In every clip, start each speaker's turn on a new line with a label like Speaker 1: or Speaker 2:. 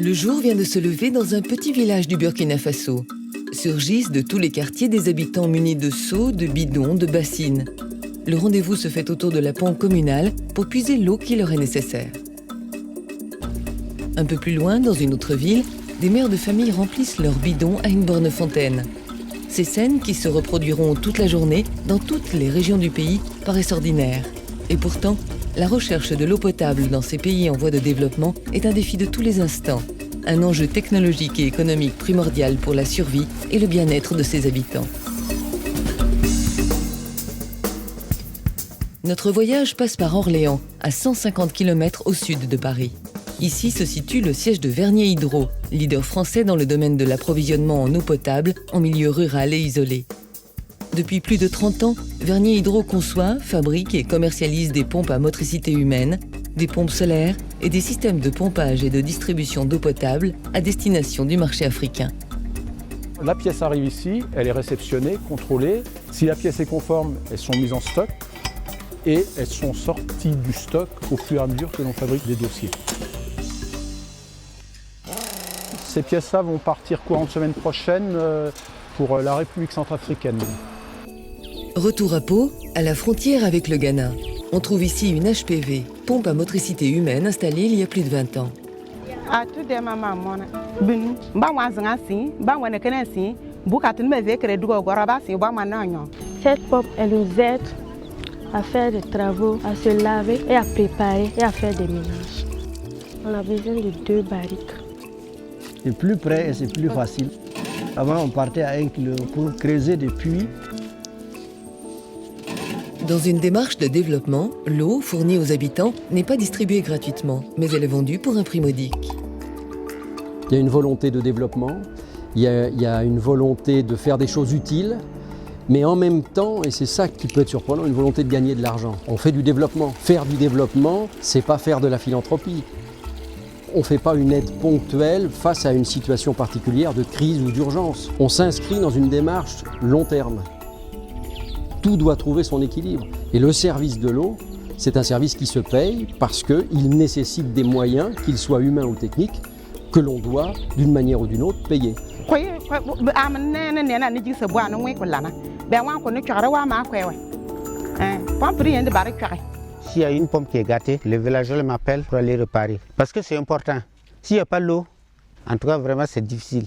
Speaker 1: Le jour vient de se lever dans un petit village du Burkina Faso. Surgissent de tous les quartiers des habitants munis de seaux, de bidons, de bassines. Le rendez-vous se fait autour de la pompe communale pour puiser l'eau qui leur est nécessaire. Un peu plus loin, dans une autre ville, des mères de famille remplissent leurs bidons à une borne fontaine. Ces scènes, qui se reproduiront toute la journée dans toutes les régions du pays, paraissent ordinaires. Et pourtant, la recherche de l'eau potable dans ces pays en voie de développement est un défi de tous les instants, un enjeu technologique et économique primordial pour la survie et le bien-être de ses habitants. Notre voyage passe par Orléans, à 150 km au sud de Paris. Ici se situe le siège de Vernier Hydro, leader français dans le domaine de l'approvisionnement en eau potable en milieu rural et isolé. Depuis plus de 30 ans, Vernier Hydro conçoit, fabrique et commercialise des pompes à motricité humaine, des pompes solaires et des systèmes de pompage et de distribution d'eau potable à destination du marché africain.
Speaker 2: La pièce arrive ici, elle est réceptionnée, contrôlée. Si la pièce est conforme, elles sont mises en stock et elles sont sorties du stock au fur et à mesure que l'on fabrique des dossiers. Ces pièces-là vont partir courant de semaine prochaine pour la République centrafricaine.
Speaker 1: Retour à Pau, à la frontière avec le Ghana. On trouve ici une HPV, pompe à motricité humaine installée il y a plus de 20 ans.
Speaker 3: Cette pompe, elle nous aide à faire des travaux, à se laver et à préparer et à faire des ménages. On a besoin de 2 barriques.
Speaker 4: C'est plus près et c'est plus facile. Avant, on partait à 1 kilo pour creuser des puits.
Speaker 1: Dans une démarche de développement, l'eau fournie aux habitants n'est pas distribuée gratuitement, mais elle est vendue pour un prix modique.
Speaker 5: Il y a une volonté de développement, il y a une volonté de faire des choses utiles, mais en même temps, et c'est ça qui peut être surprenant, une volonté de gagner de l'argent. On fait du développement. Faire du développement, c'est pas faire de la philanthropie. On ne fait pas une aide ponctuelle face à une situation particulière de crise ou d'urgence. On s'inscrit dans une démarche long terme. Tout doit trouver son équilibre. Et le service de l'eau, c'est un service qui se paye parce qu'il nécessite des moyens, qu'ils soient humains ou techniques, que l'on doit, d'une manière ou d'une autre, payer.
Speaker 6: S'il y a une pompe qui est gâtée, le villageois m'appelle pour aller réparer. Parce que c'est important. S'il n'y a pas l'eau, en tout cas, vraiment, c'est difficile.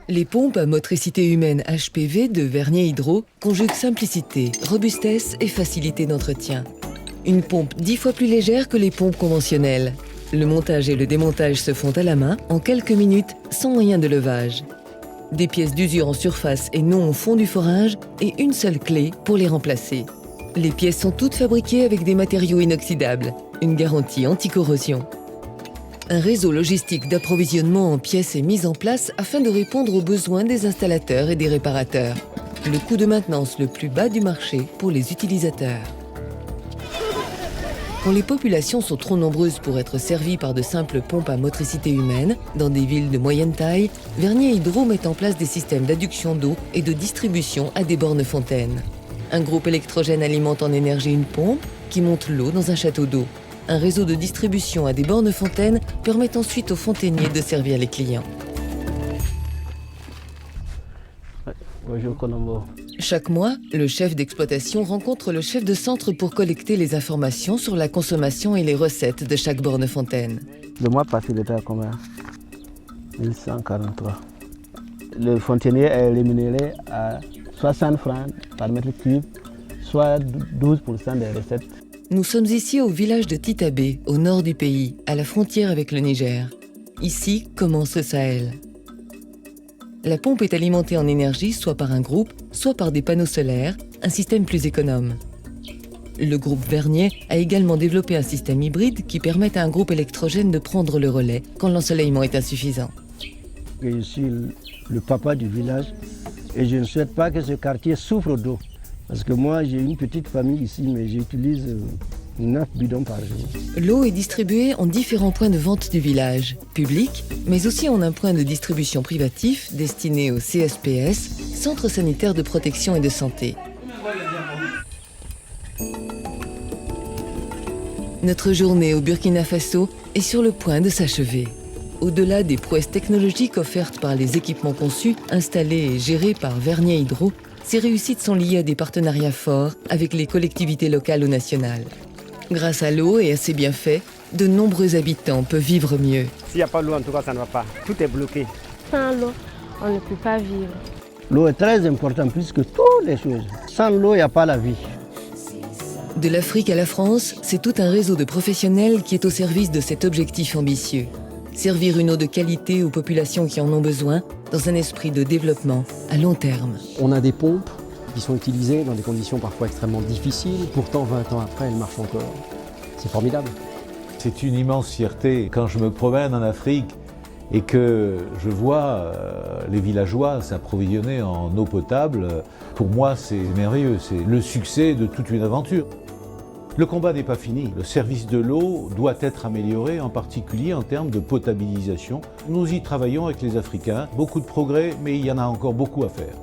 Speaker 1: Les pompes à motricité humaine HPV de Vernier Hydro conjuguent simplicité, robustesse et facilité d'entretien. Une pompe 10 fois plus légère que les pompes conventionnelles. Le montage et le démontage se font à la main en quelques minutes sans moyen de levage. Des pièces d'usure en surface et non au fond du forage et une seule clé pour les remplacer. Les pièces sont toutes fabriquées avec des matériaux inoxydables, une garantie anti-corrosion. Un réseau logistique d'approvisionnement en pièces est mis en place afin de répondre aux besoins des installateurs et des réparateurs. Le coût de maintenance le plus bas du marché pour les utilisateurs. Quand les populations sont trop nombreuses pour être servies par de simples pompes à motricité humaine, dans des villes de moyenne taille, Vernier Hydro met en place des systèmes d'adduction d'eau et de distribution à des bornes fontaines. Un groupe électrogène alimente en énergie une pompe qui monte l'eau dans un château d'eau. Un réseau de distribution à des bornes fontaines permet ensuite aux fontainiers de servir les clients. Chaque mois, le chef d'exploitation rencontre le chef de centre pour collecter les informations sur la consommation et les recettes de chaque borne fontaine.
Speaker 6: Le mois passé, il était à combien? 1143. Le fontainier est rémunéré à 60 francs par mètre cube, soit 12% des recettes.
Speaker 1: Nous sommes ici au village de Titabe, au nord du pays, à la frontière avec le Niger. Ici commence le Sahel. La pompe est alimentée en énergie soit par un groupe, soit par des panneaux solaires, un système plus économe. Le groupe Vernier a également développé un système hybride qui permet à un groupe électrogène de prendre le relais quand l'ensoleillement est insuffisant.
Speaker 4: Je suis le papa du village et je ne souhaite pas que ce quartier souffre d'eau. Parce que moi, j'ai une petite famille ici, mais j'utilise 9 bidons par jour.
Speaker 1: L'eau est distribuée en différents points de vente du village, public, mais aussi en un point de distribution privatif destiné au CSPS, Centre sanitaire de protection et de santé. Notre journée au Burkina Faso est sur le point de s'achever. Au-delà des prouesses technologiques offertes par les équipements conçus, installés et gérés par Vernier Hydro, ces réussites sont liées à des partenariats forts avec les collectivités locales ou nationales. Grâce à l'eau et à ses bienfaits, de nombreux habitants peuvent vivre mieux.
Speaker 7: S'il n'y a pas d'eau, en tout cas, ça ne va pas. Tout est bloqué.
Speaker 3: Sans l'eau, on ne peut pas vivre.
Speaker 4: L'eau est très importante plus que toutes les choses. Sans l'eau, il n'y a pas la vie.
Speaker 1: De l'Afrique à la France, c'est tout un réseau de professionnels qui est au service de cet objectif ambitieux. Servir une eau de qualité aux populations qui en ont besoin, dans un esprit de développement à long terme.
Speaker 5: On a des pompes qui sont utilisées dans des conditions parfois extrêmement difficiles. Pourtant, 20 ans après, elles marchent encore. C'est formidable.
Speaker 8: C'est une immense fierté quand je me promène en Afrique et que je vois les villageois s'approvisionner en eau potable. Pour moi, c'est merveilleux. C'est le succès de toute une aventure. Le combat n'est pas fini. Le service de l'eau doit être amélioré, en particulier en termes de potabilisation. Nous y travaillons avec les Africains. Beaucoup de progrès, mais il y en a encore beaucoup à faire.